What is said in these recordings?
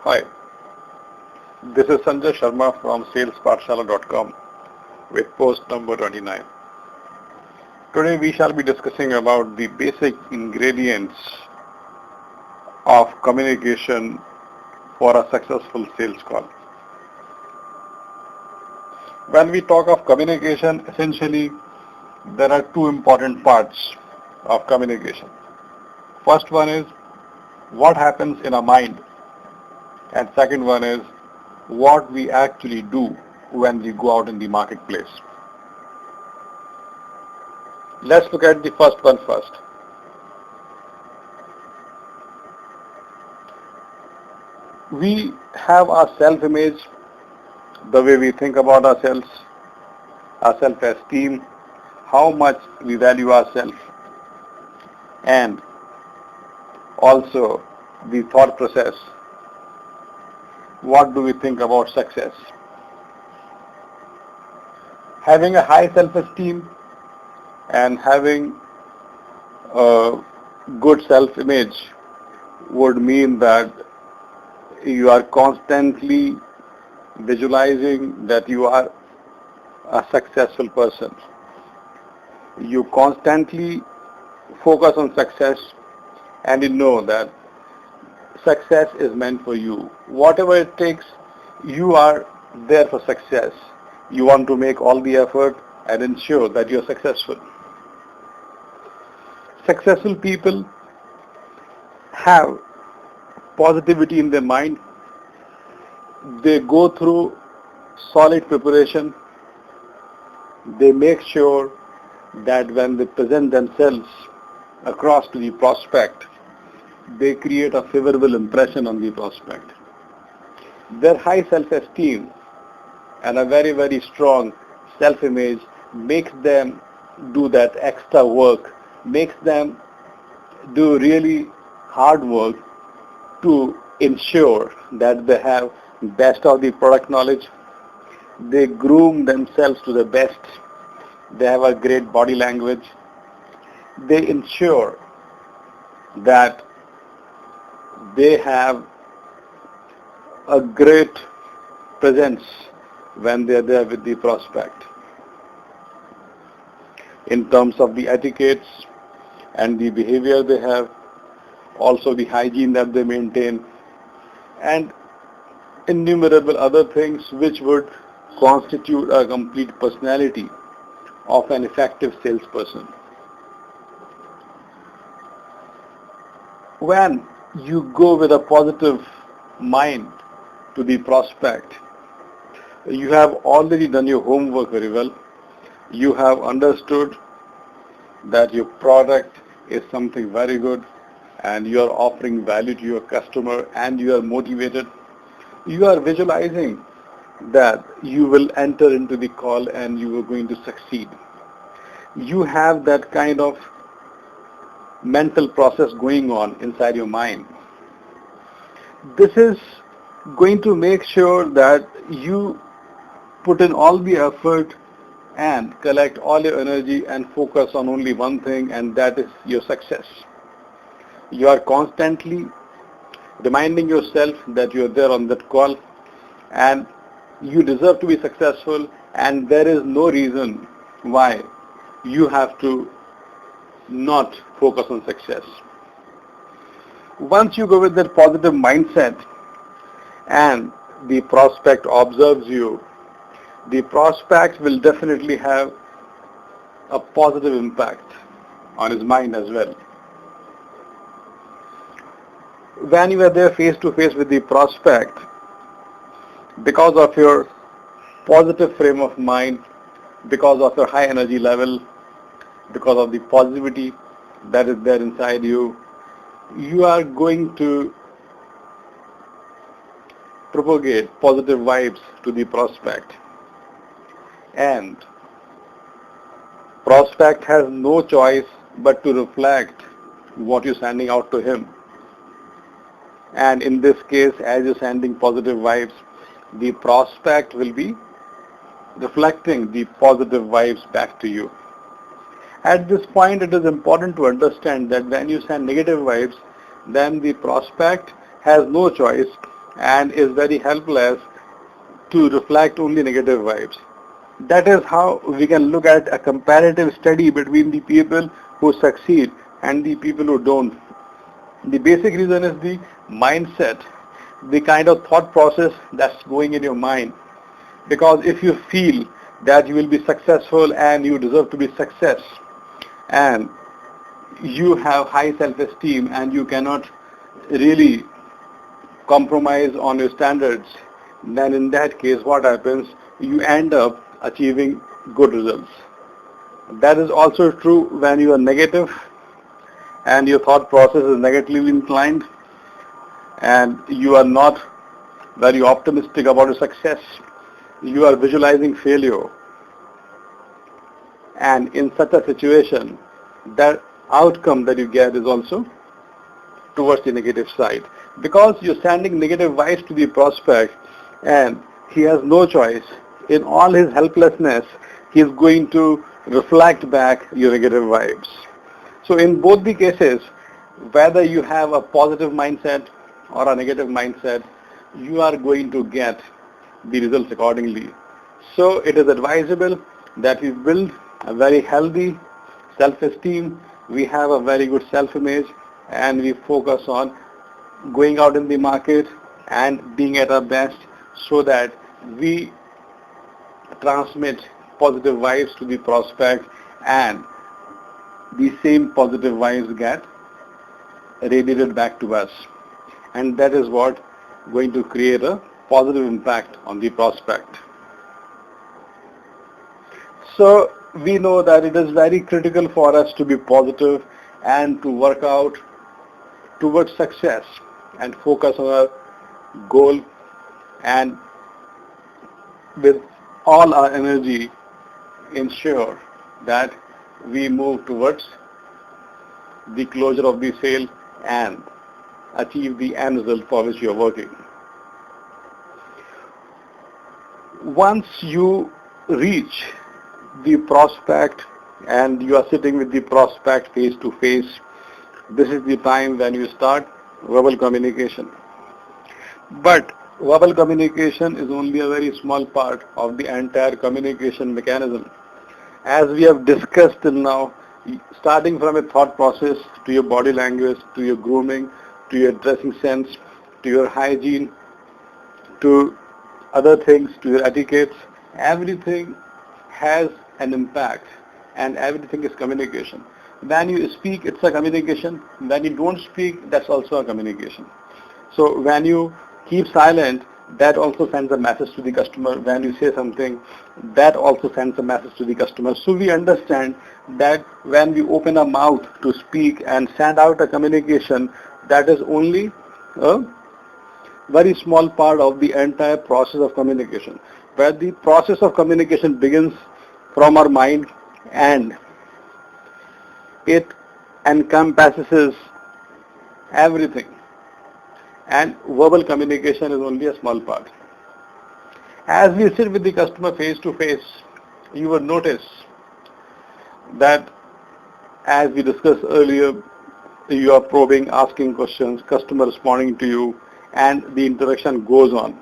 Hi, this is Sanjay Sharma from salespathshala.com with post number 29. Today we shall be discussing about the basic ingredients of communication for a successful sales call. When we talk of communication, essentially there are two important parts of communication. First one is what happens in our mind, and second one is what we actually do when we go out in the marketplace. Let's look at the first one first. We have our self-image, the way we think about ourselves, our self-esteem, how much we value ourselves, and also the thought process. What do we think about success? Having a high self-esteem and having a good self-image would mean that you are constantly visualizing that you are a successful person. You constantly focus on success and you know that success is meant for you. Whatever it takes, you are there for success. You want to make all the effort and ensure that you are successful. Successful people have positivity in their mind. They go through solid preparation. They make sure that when they present themselves across to the prospect, they create a favorable impression on the prospect. Their high self-esteem and a very, very strong self-image makes them do that extra work, makes them do really hard work to ensure that they have best of the product knowledge. They groom themselves to the best. They have a great body language. They ensure that they have a great presence when they are there with the prospect. In terms of the etiquettes and the behavior they have, also the hygiene that they maintain, and innumerable other things which would constitute a complete personality of an effective salesperson. When you go with a positive mind to the prospect, you have already done your homework very well. You have understood that your product is something very good and you are offering value to your customer and you are motivated. You are visualizing that you will enter into the call and you are going to succeed. You have that kind of mental process going on inside your mind. This is going to make sure that you put in all the effort and collect all your energy and focus on only one thing, and that is your success. You are constantly reminding yourself that you are there on that call and you deserve to be successful, and there is no reason why you have to not focus on success. Once you go with that positive mindset and the prospect observes you, the prospect will definitely have a positive impact on his mind as well. When you are there face to face with the prospect, because of your positive frame of mind, because of your high energy level, because of the positivity that is there inside you, you are going to propagate positive vibes to the prospect. And prospect has no choice but to reflect what you're sending out to him. And in this case, as you're sending positive vibes, the prospect will be reflecting the positive vibes back to you. At this point, it is important to understand that when you send negative vibes, then the prospect has no choice and is very helpless to reflect only negative vibes. That is how we can look at a comparative study between the people who succeed and the people who don't. The basic reason is the mindset, the kind of thought process that's going in your mind. Because if you feel that you will be successful and you deserve to be success, and you have high self-esteem and you cannot really compromise on your standards, then in that case what happens? You end up achieving good results. That is also true when you are negative and your thought process is negatively inclined and you are not very optimistic about your success. You are visualizing failure, and in such a situation, that outcome that you get is also towards the negative side, because you're sending negative vibes to the prospect and he has no choice. In all his helplessness, he is going to reflect back your negative vibes. So in both the cases, whether you have a positive mindset or a negative mindset, you are going to get the results accordingly. So it is advisable that we build a very healthy self-esteem, we have a very good self-image, and we focus on going out in the market and being at our best so that we transmit positive vibes to the prospect and the same positive vibes get radiated back to us. And that is what going to create a positive impact on the prospect. So we know that it is very critical for us to be positive and to work out towards success and focus on our goal, and with all our energy ensure that we move towards the closure of the sale and achieve the end result for which you are working. Once you reach the prospect and you are sitting with the prospect face to face, this is the time when you start verbal communication. But verbal communication is only a very small part of the entire communication mechanism. As we have discussed till now, starting from a thought process to your body language, to your grooming, to your dressing sense, to your hygiene, to other things, to your etiquettes, everything has an impact and everything is communication. When you speak, it's a communication. When you don't speak, that's also a communication. So when you keep silent, that also sends a message to the customer. When you say something, that also sends a message to the customer. So we understand that when we open our mouth to speak and send out a communication, that is only a very small part of the entire process of communication, where the process of communication begins from our mind and it encompasses everything, and verbal communication is only a small part. As we sit with the customer face to face, you will notice that, as we discussed earlier, you are probing, asking questions, customer responding to you, and the interaction goes on.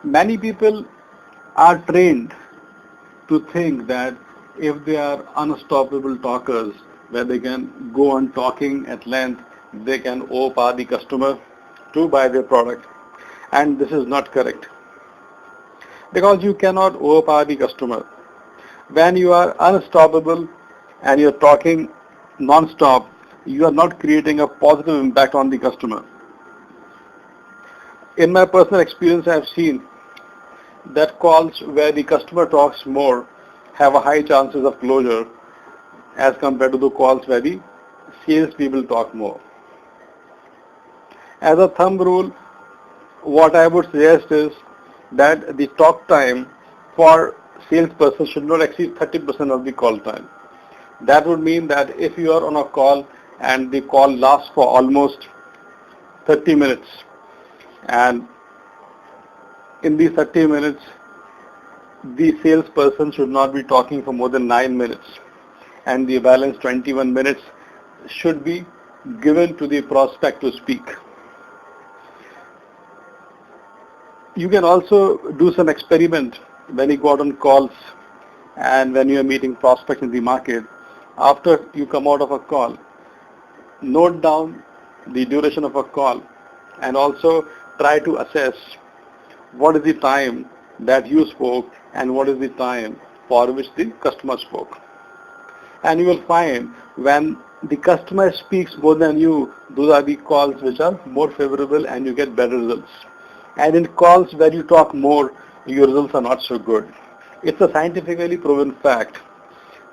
Many people are trained to think that if they are unstoppable talkers, where they can go on talking at length, they can overpower the customer to buy their product. And this is not correct, because you cannot overpower the customer. When you are unstoppable and you're talking non-stop, you are not creating a positive impact on the customer. In my personal experience, I have seen that calls where the customer talks more have a high chances of closure as compared to the calls where the salespeople talk more. As a thumb rule, what I would suggest is that the talk time for salesperson should not exceed 30% of the call time. That would mean that if you are on a call and the call lasts for almost 30 minutes, and in these 30 minutes, the salesperson should not be talking for more than 9 minutes, and the balance 21 minutes should be given to the prospect to speak. You can also do some experiment when you go out on calls and when you are meeting prospects in the market. After you come out of a call, note down the duration of a call and also try to assess what is the time that you spoke and what is the time for which the customer spoke. And you will find when the customer speaks more than you, those are the calls which are more favorable and you get better results. And in calls where you talk more, your results are not so good. It's a scientifically proven fact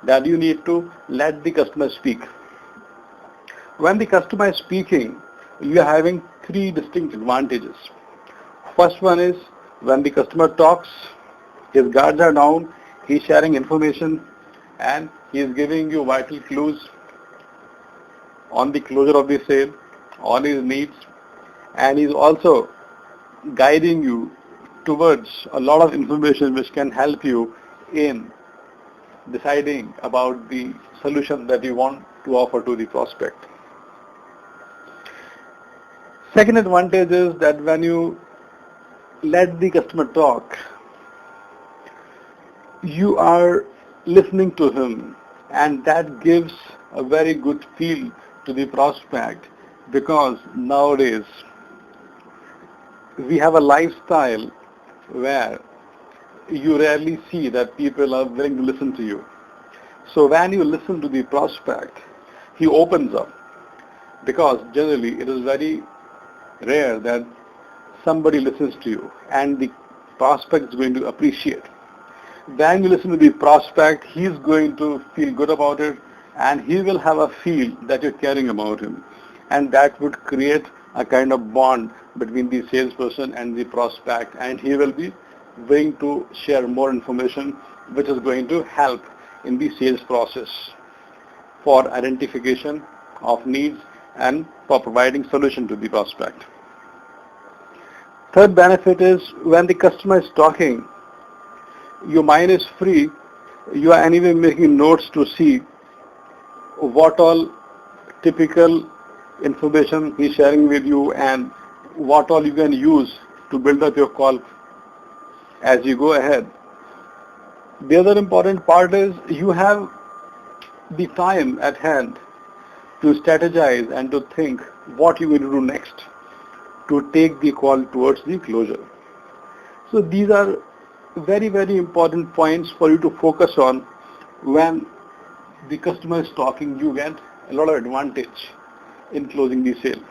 that you need to let the customer speak. When the customer is speaking, you are having three distinct advantages. First one is when the customer talks, his guards are down, he is sharing information and he is giving you vital clues on the closure of the sale, on his needs, and he is also guiding you towards a lot of information which can help you in deciding about the solution that you want to offer to the prospect. Second advantage is that when you let the customer talk, you are listening to him, and that gives a very good feel to the prospect, because nowadays we have a lifestyle where you rarely see that people are willing to listen to you. So when you listen to the prospect, he opens up, because generally it is very rare that somebody listens to you and the prospect is going to appreciate. When you listen to the prospect, he is going to feel good about it and he will have a feel that you're caring about him, and that would create a kind of bond between the salesperson and the prospect, and he will be willing to share more information which is going to help in the sales process for identification of needs and for providing solution to the prospect. Third benefit is when the customer is talking, your mind is free. You are anyway making notes to see what all typical information he is sharing with you and what all you can use to build up your call as you go ahead. The other important part is you have the time at hand to strategize and to think what you will do next to take the call towards the closure. So these are very, very important points for you to focus on. When the customer is talking, you get a lot of advantage in closing the sale.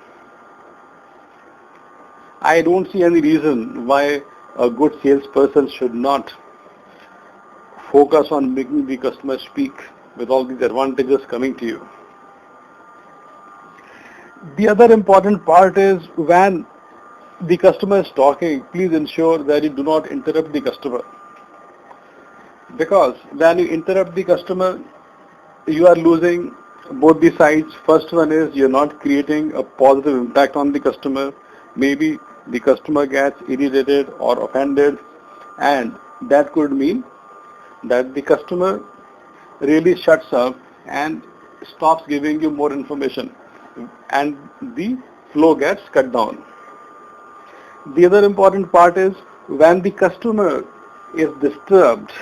I don't see any reason why a good salesperson should not focus on making the customer speak with all these advantages coming to you. The other important part is when the customer is talking, please ensure that you do not interrupt the customer. Because when you interrupt the customer, you are losing both the sides. First one is you're not creating a positive impact on the customer. Maybe the customer gets irritated or offended, and that could mean that the customer really shuts up and stops giving you more information, and the flow gets cut down. The other important part is when the customer is disturbed,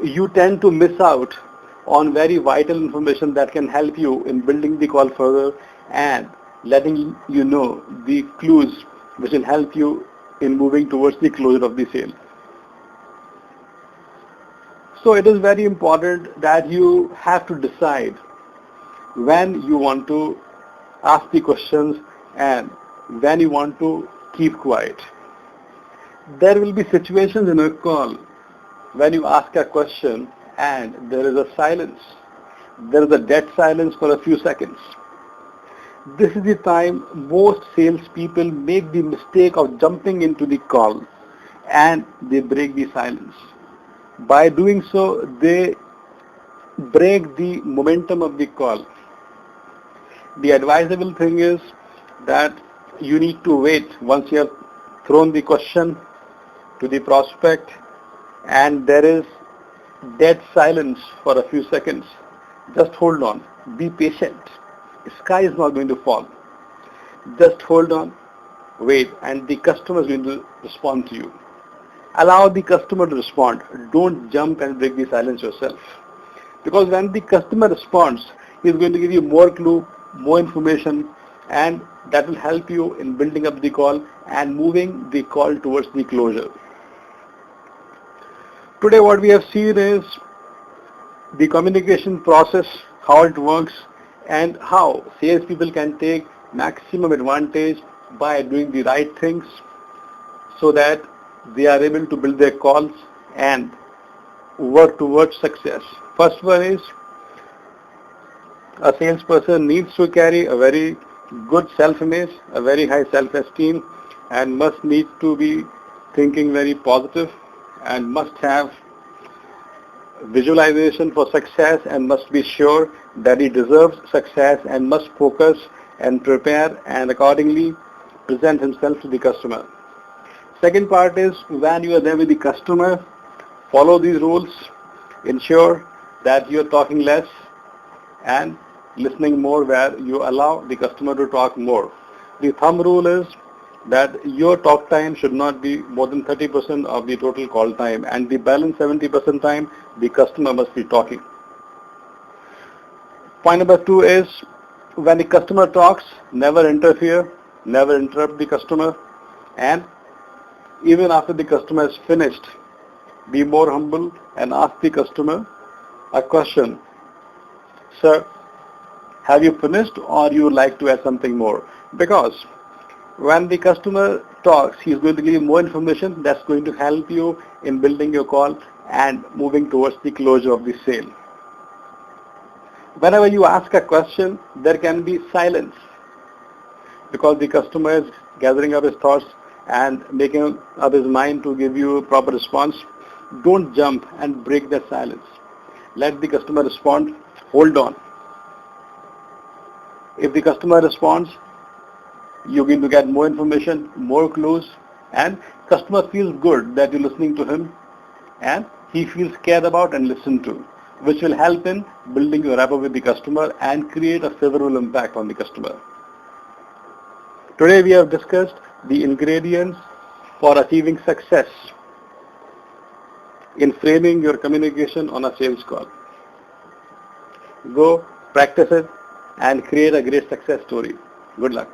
you tend to miss out on very vital information that can help you in building the call further and letting you know the clues which will help you in moving towards the closure of the sale. So it is very important that you have to decide when you want to ask the questions and when you want to keep quiet. There will be situations in a call when you ask a question and there is a silence. There is a dead silence for a few seconds. This is the time most salespeople make the mistake of jumping into the call and they break the silence. By doing so, they break the momentum of the call. The advisable thing is that you need to wait once you have thrown the question to the prospect and there is dead silence for a few seconds. Just hold on. Be patient. The sky is not going to fall. Just hold on. wait, and the customer is going to respond to you. Allow the customer to respond. Don't jump and break the silence yourself. Because when the customer responds, he is going to give you more clue, more information, and that will help you in building up the call and moving the call towards the closure. Today what we have seen is the communication process, how it works, and how salespeople can take maximum advantage by doing the right things so that they are able to build their calls and work towards success. First one is a salesperson needs to carry a very good self-image, a very high self-esteem, and must need to be thinking very positive and must have visualization for success and must be sure that he deserves success and must focus and prepare and accordingly present himself to the customer. Second part is when you are there with the customer, follow these rules, ensure that you are talking less and listening more where you allow the customer to talk more. The thumb rule is that your talk time should not be more than 30% of the total call time, and the balance 70% time the customer must be talking. Point number 2 is when the customer talks, never interfere, never interrupt the customer, and even after the customer is finished, be more humble and ask the customer a question. Sir, have you finished or you would like to add something more? Because when the customer talks, he is going to give you more information that's going to help you in building your call and moving towards the closure of the sale. Whenever you ask a question, there can be silence because the customer is gathering up his thoughts and making up his mind to give you a proper response. Don't jump and break that silence. Let the customer respond. Hold on. If the customer responds, you're going to get more information, more clues, and customer feels good that you're listening to him and he feels cared about and listened to, which will help in building your rapport with the customer and create a favorable impact on the customer. Today we have discussed the ingredients for achieving success in framing your communication on a sales call. Go practice it and create a great success story. Good luck.